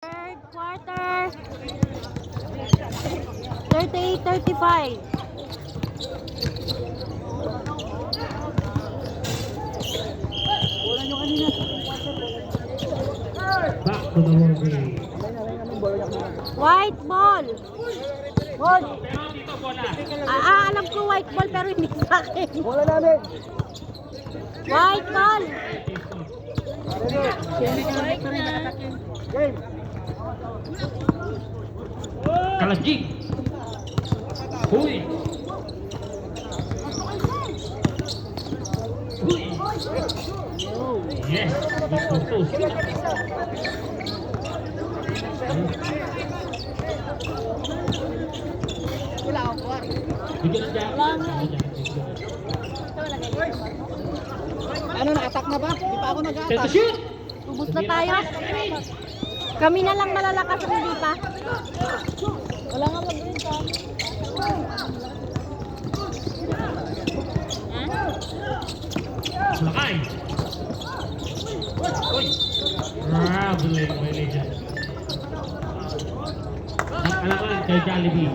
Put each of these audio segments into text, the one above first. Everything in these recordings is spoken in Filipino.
Third quarter. 38-35. Back to the ball game. White ball. Alam ko white ball pero hindi sa akin. Bola namin. White ball. Game. Kalajig. Huy. Huy. Yes. Itutos. Wala ako. Bigyan ng jacket. Ano, na-attack na ba? Di pa ako Set to nag-attack. shoot. Ubus na tayo. Kami na lang malalakas, hindi pa. Wala nga mag-green ka. Lakay. Uy. Violation. Ang alaman kay Jollibee.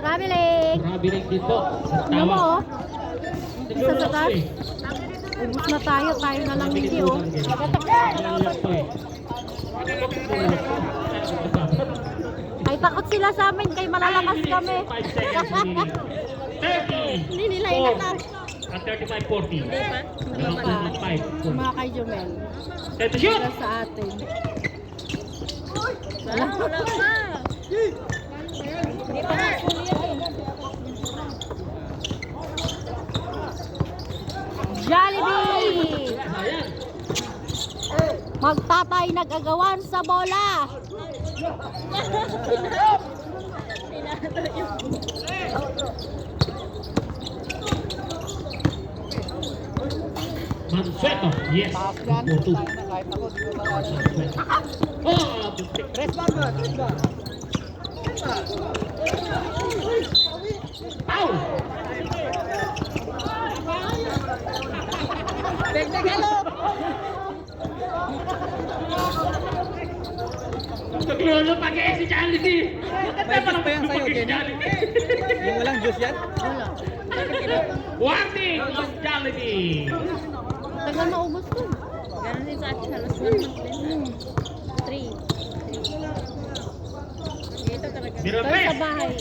Traveling. Grabe rin dito. Ano mo, oh? Isa sa taas. Ubus na tayo. Tayo na lang hindi, oh. Ay, takot sila sa amin. Kay malalakas kami. 5 seconds remaining. 30. Hindi nila inatak. At 35-40. Hindi pa. Hindi pa. Mga kay Jumel. Set to shoot. Para sa atin. Wala pa. Hindi pa na-full yan. Jollibee! Ayan. Magtatay nag-agawan sa bola. Mansueto. Yes. Taas yan. 4-2. Kahit ako, di ko marami. Oh, butik. Press back ba? Press back. Foul. Degdeg, hello! Naglolo pa kaya si Jollibee. May juice pa yan sa'yo, Jenny? Yung walang juice yan? Wala. Warning of Jollibee. Tagal maubos ko. Ganun din sa akin, halos 1 month din. 3. Ito talaga. Zero Pero press. sa bahay,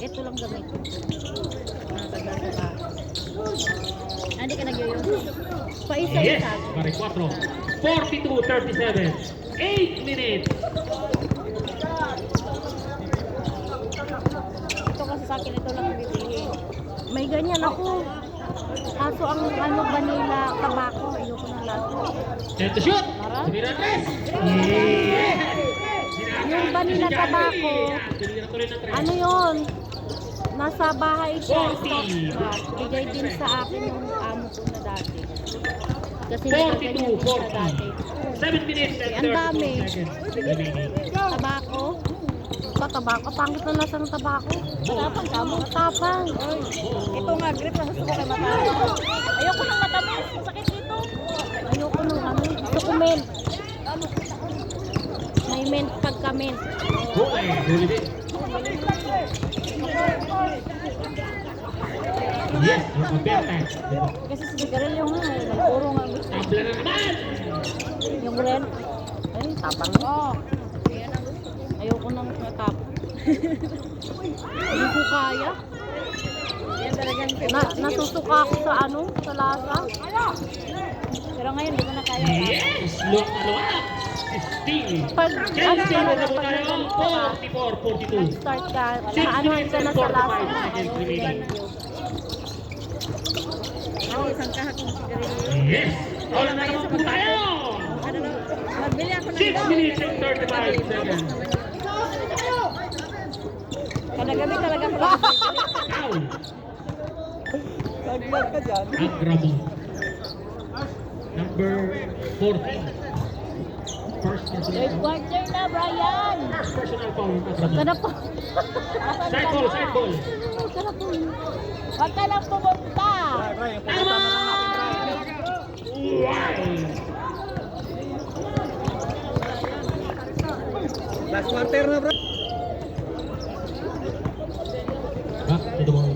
ito lang gamit ko. Natagal sa bahay. Hindi ka nagyoyo. Paisa-isa. Yes. Pare 4. 42-37. 8 minutes. Ito kasi sa akin, ito lang bibili. May ganyan ako. Kaso ang vanilla tabako, ayoko ng laso. Set to shoot. Sumira tres. Yeah. Yung vanilla tabako, ano yun? Nasa bahay siya. 40. Bigay din sa akin yung amo ko na dati. Kasi nakaganyan din siya dati. 7 minutes and Ang dami. 34 seconds remaining. Tabako. Tabako. Pangit na nasa ng tabako. Matapang ka mo. Matapang. Ito nga, grip na gusto ko kay matamis. Ayoko ng matamis. Masakit dito. Ayoko nung ano. Gusto ko mint. May mint pagka mint. Okay, huli din. Yes, makaberta. Kasi sa sigarilyo nga. Puro nga. Tabla na naman. Yung red. Ay, tapang. Oh. Ayoko nang matap. Hindi ko kaya. Yan talagang Nasusuka ako sa ano, sa lasa. Pero ngayon, di ko na kaya. Yes, luwak na luwak. 15. Pag Chelsea na talaga, naman pag tayo. nag-ganito 44-42. start ka, 6 maanuhan minutes ka and na sa lasa 45 na seconds ano, remaining. Ako, isang kahak ng sigarilyo. Yes, wala na naman po tayo. Ano na, magbili ako ng 6 minutes and 35 seconds. Kada gabi talaga ako magbili. Foul. Nag-vlog ka dyan. Agrabo. Number 14. First personal Third foul. quarter na, Brian. Personal foul. Huwag ka na po. Side ball, side ball. Huwag ka na po. Huwag ka lang pumunta. Brian, pupunta na lang natin, Brian. Wow! Last quarter na, bro. Back to the ball.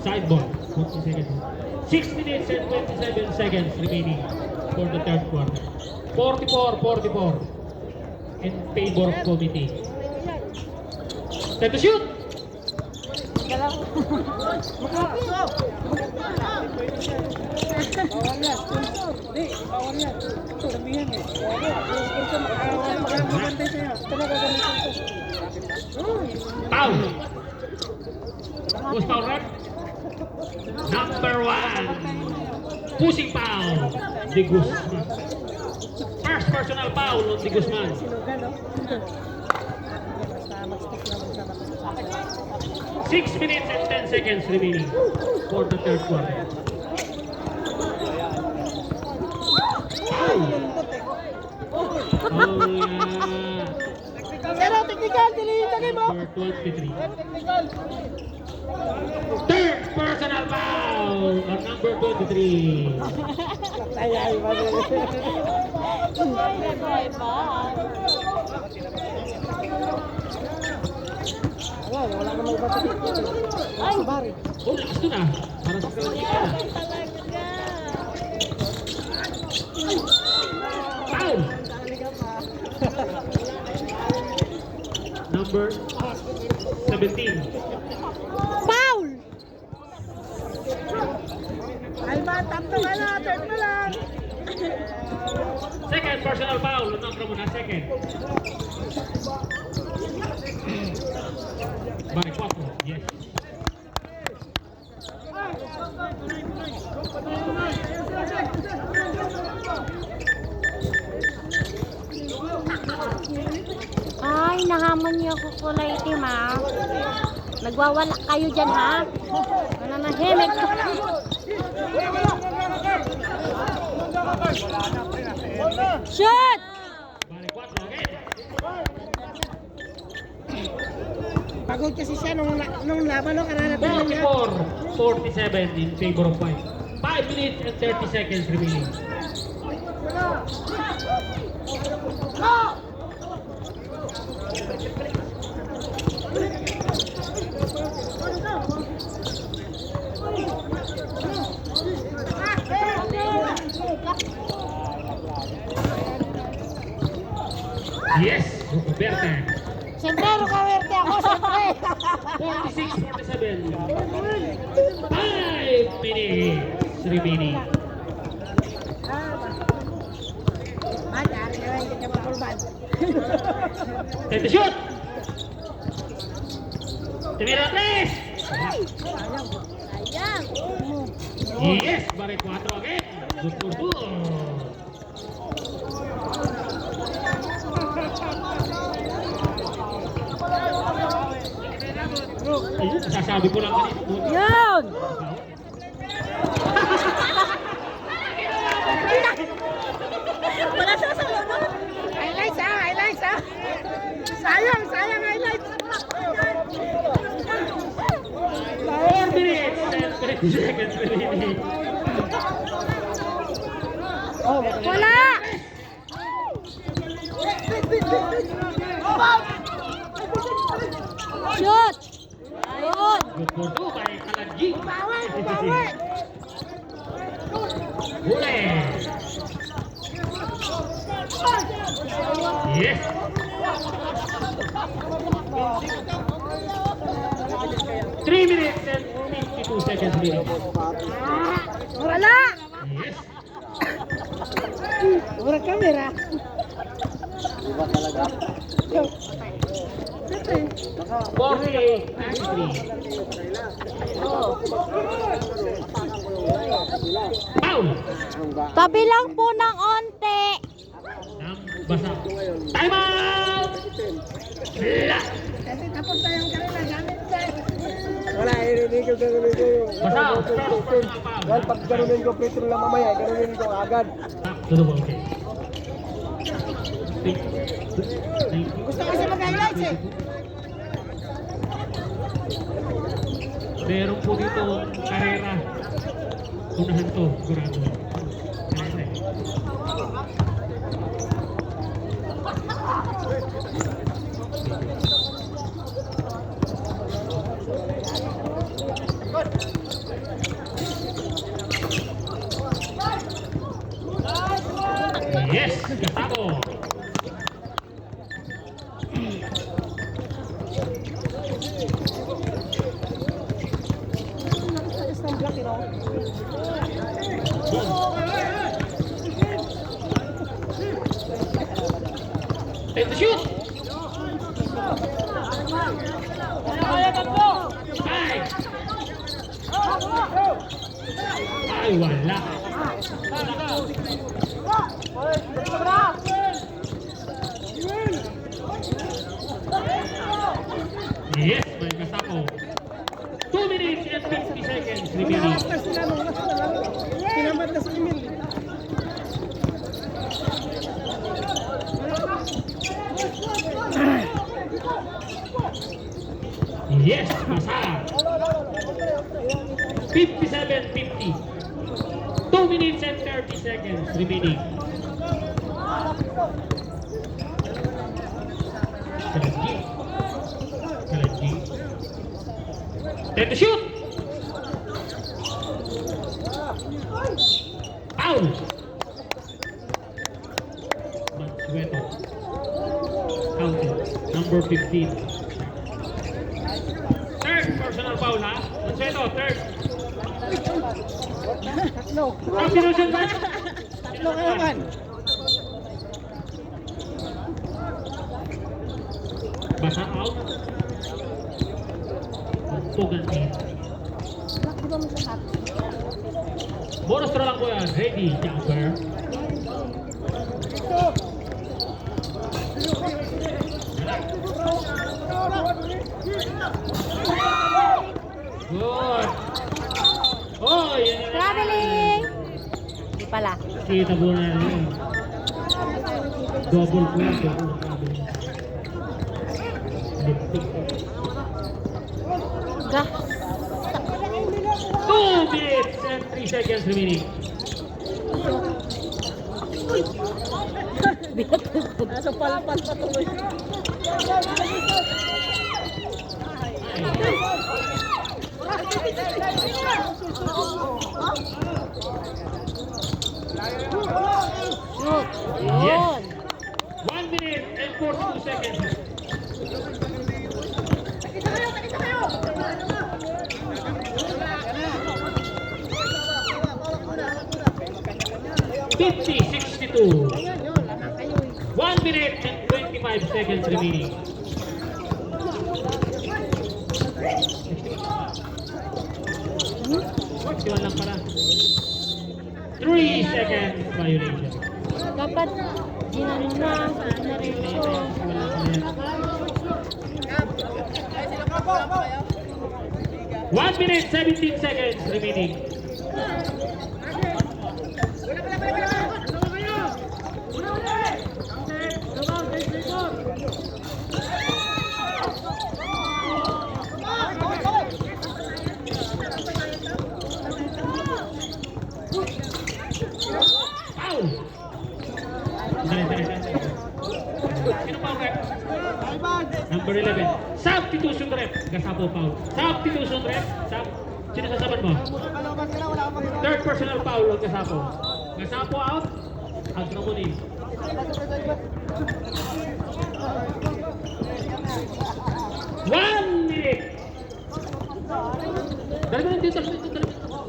Side ball. 40 seconds. 6 minutes and 27 seconds remaining for the third quarter. 44-44 in favor of committee. Time to shoot! Bawal yan. Hindi, bawal yan. Sabihan eh. Magandang sa'yo. Talaga gamitin ko. Foul! Who's foul rep? Number 1. Pushing foul. De Guzman. First personal foul on De Guzman. Sinugan, no? 6 minutes and 10 seconds remaining for the third quarter. Oh, yeah. Pero technical, dilitagay mo. Number 23. Third personal foul on number 23. Ay, ay, bagay. Wala namang iba sa dito. Ay, sa bari. Oh, lakas to na. Para sa kalagyan na. Foul! Number 17. Foul! Ay, tatlo ka na. Third na lang. Second personal foul. Number mo na second. By 4. Yes. Ay, nahamon niyo ako kulay itim ha. Nagwawala kayo dyan ha. Nananahimik ka. Shoot! By 4 again. Pagod kasi siya nung laban, no? Karanatin lang niya. 44-47 in favor of 5. 5 minutes and 30 seconds remaining. Yes, Ruperte. Siyempre, rukawerte ako, siyempre. 46-47. 5 minutes remaining. Ay, ari na lang, hindi ka makulban. Time to shoot! Tumira tres! Yes, bari 4 again. Good for good. Ayun, sasabi ko lang kanina. Yun! Wala sa salunod. Highlights, ha? Highlights, ha? Sayang, sayang highlights. 4 minutes and 30 seconds remaining. Wala! Shoot! Yun! Good for two by Kalagi. Bawal, bawal. Huli! Yes! Three minutes and 52 seconds remaining. Wala! Yes! Mura kamera. 48-93. Foul! Tabi lang po ng onte. Basa. Time out! La! Kasi tapos na yung kanila. Gamit tayo. Wala, hindi ko gano'n ko yung... Basta, first personal foul. Well, pag ganunin ko free throw lang mamaya, ganunin ko agad. Back to the ball game. Gusto kasi mag-highlights eh. Meron po dito karera. Unahan to, sigurado. Karera eh. Yes, kasamo. Take the shoot. Ay, wala. Yes, may kasako. 2 minutes and 50 seconds remaining. Kinambat na si Emil. Yes, basa. 57-50. 2 minutes and 30 seconds remaining. Kalanji. Kalanji. Time to shoot! Foul! Mansueto. Counted. Number 15. Third personal foul, ha? Mansueto, third. No. Substitution ba? No, kayo man. Basa out. Tugan in. Bonus throw lang po yan. Ready, jumper. Good. Oh, yan na. Traveling! Hindi pala. Kita po na yun. Double po yan. Double traveling. Lipstick. Gah. 2 minutes and 3 seconds remaining. Nasa palpal patuloy. Shoot. Yes. Yun. 1 minute and 42 seconds. Fifty, 62. 1 minute and 25 seconds remaining. 61 lang pala. 3 seconds violation. Dapat ginano na. Narecho. 1 minute, 17 seconds remaining. Foul! Sino pa rep? Number 11. Substitution rep. Gasapo foul. Substitution rep. Sino sasaban mo? Third personal foul ang Gasapo. Gasapo out. Agramunin. One minute. Dali mo lang dito. Dali mo.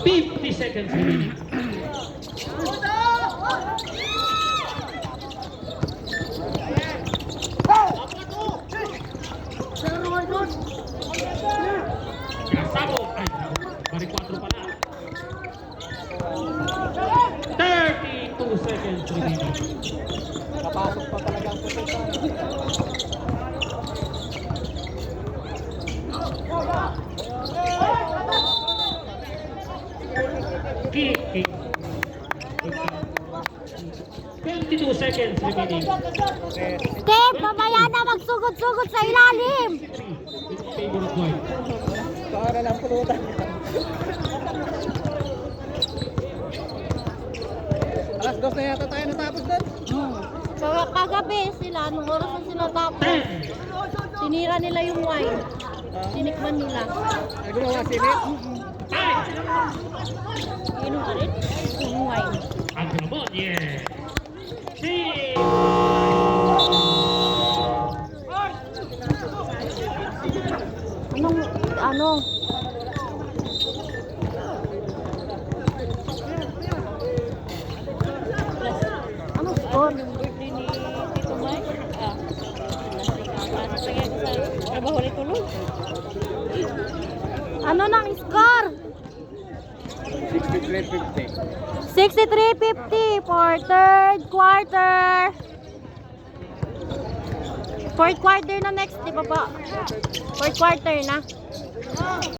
50 seconds remaining. Kasabo. Ay, pari 4 pala. 32 seconds remaining. Napasok pa talaga ang pupunta. 52 seconds remaining. Steve, mamaya na magsugod-sugod sa ilalim. In favor of white. Para lang pulutan. Alas 2 na yata tayo natapos doon. Kagabi sila, anong oras na sila tapos? 10, Sinira nila yung wine. Sinikman nila. Ay, gumawa silip. 5, Inom ka rin? Yung wine. Agramonye. 6, Ano? Anong score? Yung birthday ni Tito Mike. Sige ako sa trabaho ulit tulog. Ano nang score? 63-50. 63-50 for third quarter. Fourth quarter na next, di ba ba? Fourth quarter na.